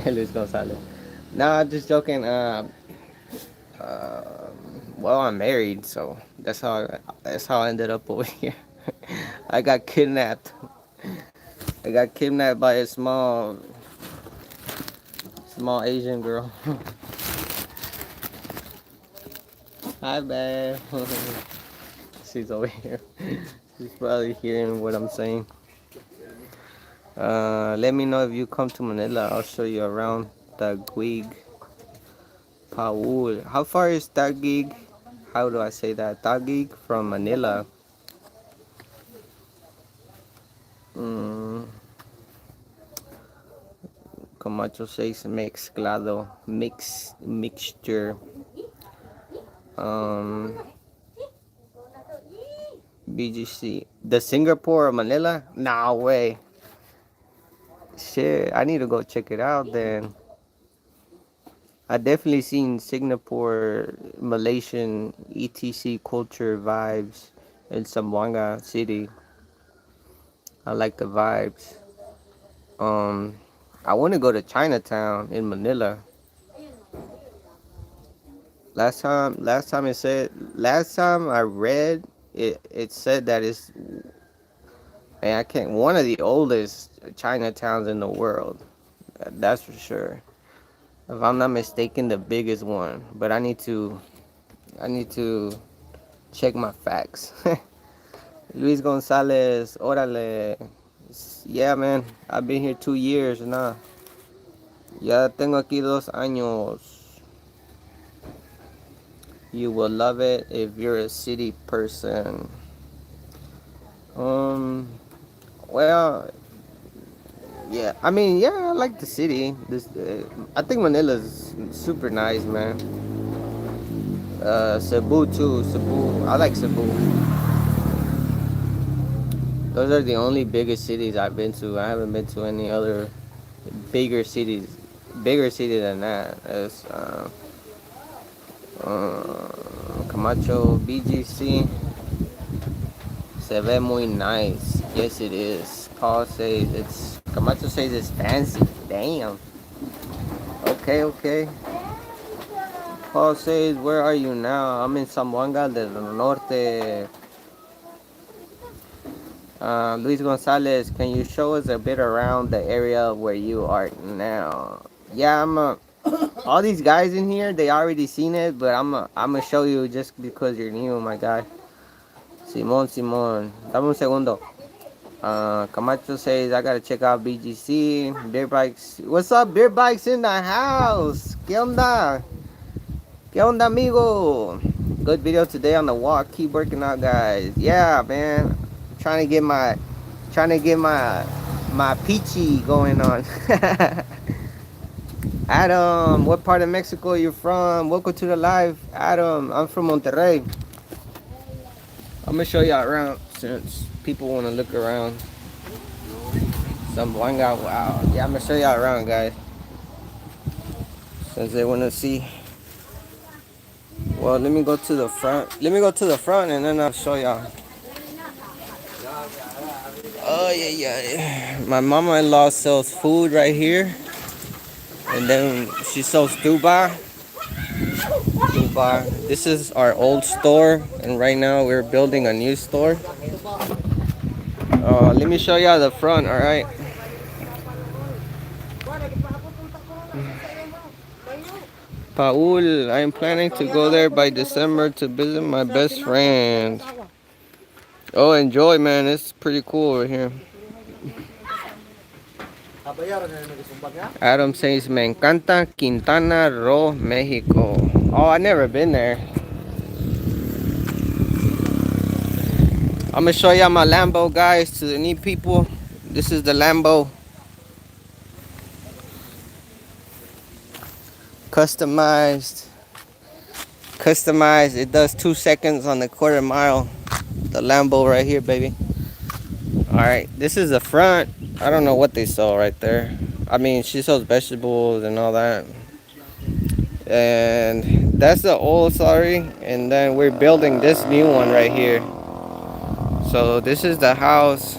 Luis Gonzalez. Nah, just joking. Well, I'm married, so that's how I ended up over here. I got kidnapped. I got kidnapped by a small Asian girl. Hi, babe. She's over here. She's probably hearing what I'm saying. Let me know if you come to Manila. I'll show you around Taguig, Paul. How far is Taguig? How do I say that? Taguig from Manila. Mm, Camacho says mezclado, mixture. Um, BGC. The Singapore or Manila? Nah, way. Shit, I need to go check it out then. I definitely seen Singapore, Malaysian, etc. culture vibes in Zamboanga City. I like the vibes. Um, I want to go to Chinatown in Manila. Last time I read it, it said that it's, and I can't, one of the oldest Chinatowns in the world. That's for sure. If I'm not mistaken, the biggest one. But I need to check my facts. Luis Gonzalez, órale. Yeah, man. I've been here 2 years now. Ya tengo aquí 2 años. You will love it if you're a city person. Um, well, yeah. I mean, yeah, I like the city. I think Manila's super nice, man. Cebu too. Cebu. I like Cebu. Those are the only biggest cities I've been to. I haven't been to any other bigger cities. Bigger city than that. Camacho BGC. Se ve muy nice. Yes, it is. Paul says it's. Camacho says it's fancy. Damn. Okay, okay. Paul says, where are you now? I'm in Zamboanga del Norte. Luis Gonzalez, can you show us a bit around the area where you are now? Yeah, all these guys in here, they already seen it, but I'm gonna show you just because you're new, my guy. Simon. Dame un segundo. Camacho says, I gotta check out BGC. Beer Bikes. What's up, Beer Bikes in the house? ¿Qué onda? ¿Qué onda, amigo? Good video today on the walk. Keep working out, guys. Yeah, man. Trying to get my peachy going on. Adam, what part of Mexico are you from? Welcome to the live, Adam. I'm from Monterrey. I'm gonna show y'all around since people want to look around. Zamboanga, wow. Yeah, I'm gonna show y'all around, guys. Since they want to see. Well, let me go to the front. Let me go to the front and then I'll show y'all. Oh, yeah. My mama-in-law sells food right here. And then she sells tuba. This is our old store. And right now we're building a new store. Let me show y'all the front, alright? Paul, I am planning to go there by December to visit my best friend. Oh, enjoy, man. It's pretty cool over here. Adam says, me encanta Quintana Roo, Mexico. Oh, I never been there. I'm gonna show y'all my Lambo, guys, to the new people. This is the Lambo. Customized. It does 2 seconds on the quarter mile. The Lambo right here, baby. Alright, this is the front. I don't know what they sell right there. I mean, she sells vegetables and all that. And that's the old, sorry. And then we're building this new one right here. So this is the house.